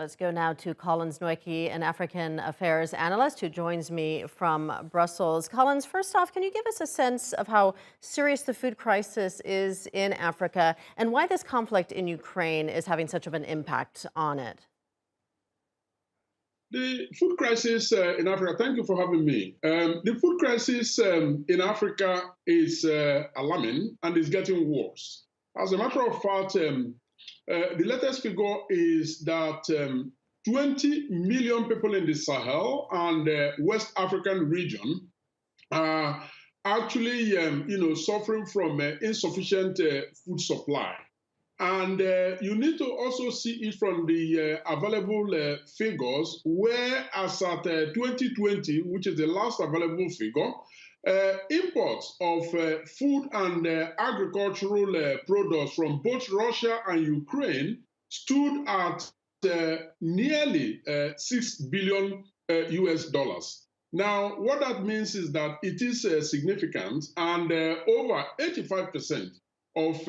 Let's go now to Collins Nweke, an African affairs analyst who joins me from Brussels. Collins, first off, can you give us a sense of how serious the food crisis is in Africa and why this conflict in Ukraine is having such of an impact on it? The food crisis in Africa, thank you for having me. The food crisis in Africa is alarming and is getting worse. As a matter of fact, the latest figure is that 20 million people in the Sahel and West African region are actually, suffering from insufficient food supply. And you need to also see it from the available figures, where as at 2020, which is the last available figure, imports of food and agricultural products from both Russia and Ukraine stood at nearly 6 billion US dollars. Now, what that means is that it is significant, and over 85% of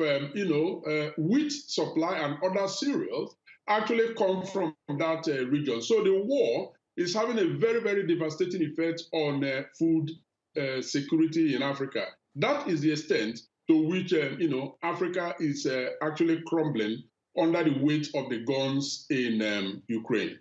wheat supply and other cereals actually come from that region. So the war is having a very, very devastating effect on food security in Africa. That is the extent to which Africa is actually crumbling under the weight of the guns in Ukraine.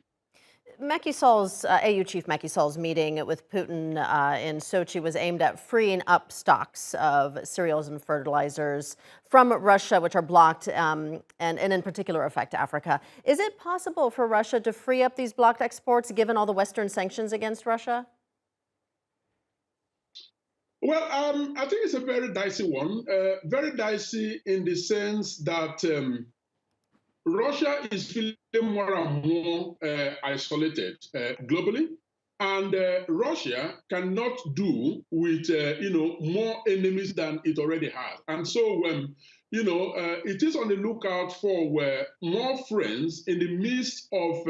AU chief Macky Sall's meeting with Putin in Sochi was aimed at freeing up stocks of cereals and fertilizers from Russia, which are blocked and in particular affect Africa. Is it possible for Russia to free up these blocked exports given all the Western sanctions against Russia? Well, I think it's a very dicey one. Very dicey in the sense that Russia is feeling more and more isolated globally, and Russia cannot do with more enemies than it already has. And so, it is on the lookout for more friends in the midst of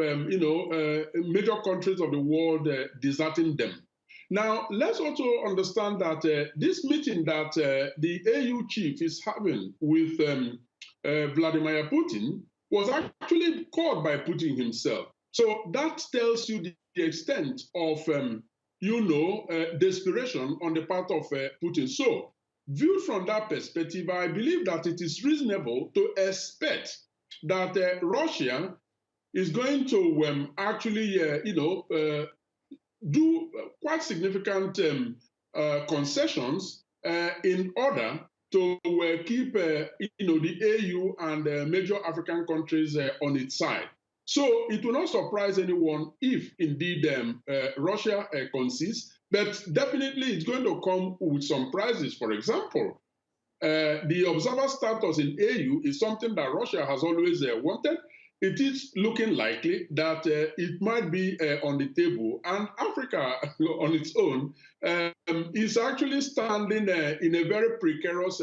major countries of the world deserting them. Now, let's also understand that this meeting that the AU chief is having with Vladimir Putin was actually called by Putin himself. So that tells you the extent of, desperation on the part of Putin. So viewed from that perspective, I believe that it is reasonable to expect that Russia is going to actually, do quite significant concessions in order to keep the AU and major African countries on its side. So it will not surprise anyone if indeed Russia concedes, but definitely it's going to come with some prizes. For example, the observer status in AU is something that Russia has always wanted. It is looking likely that it might be on the table, and Africa on its own is actually standing in a very precarious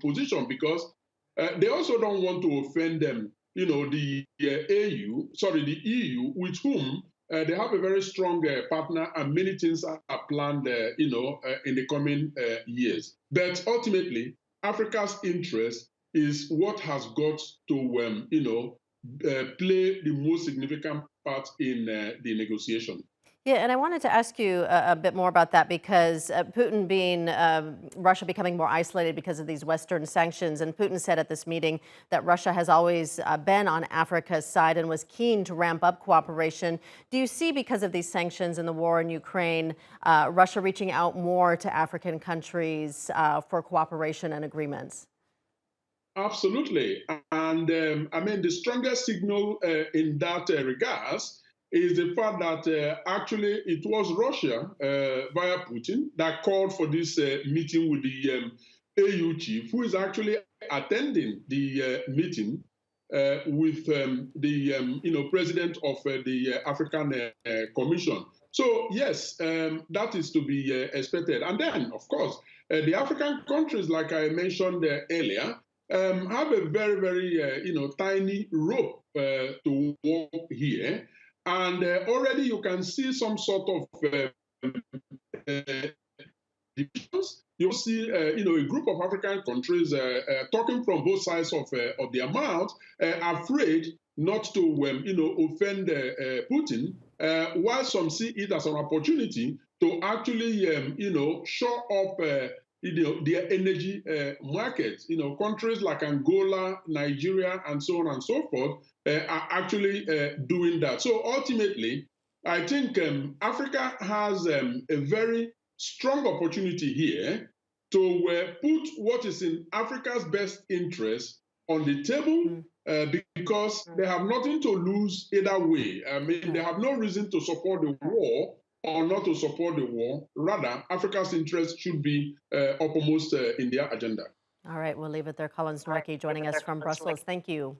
position, because they also don't want to offend them, the EU, with whom they have a very strong partner, and many things are planned, in the coming years. But ultimately, Africa's interest is what has got to play the most significant part in the negotiation. Yeah, and I wanted to ask you a bit more about that, because Putin Russia becoming more isolated because of these Western sanctions, and Putin said at this meeting that Russia has always been on Africa's side and was keen to ramp up cooperation. Do you see, because of these sanctions and the war in Ukraine, Russia reaching out more to African countries for cooperation and agreements? Absolutely. And the strongest signal in that regards is the fact that actually it was Russia via Putin that called for this meeting with the AU chief, who is actually attending the meeting with the president of the African Commission. So yes, that is to be expected. And then, of course, the African countries, like I mentioned earlier, have a very, very, tiny rope to walk here. And already you can see some sort of divisions. You'll see, a group of African countries talking from both sides of their mouth, afraid not to, offend Putin, while some see it as an opportunity to actually, shore up, their energy markets. Countries like Angola, Nigeria, and so on and so forth are actually doing that. So ultimately, I think Africa has a very strong opportunity here to put what is in Africa's best interest on the table because they have nothing to lose either way. I mean, they have no reason to support the war or not to support the war. Rather, Africa's interest should be uppermost in their agenda. All right, we'll leave it there. Collins Nweke joining us from Brussels. Thank you.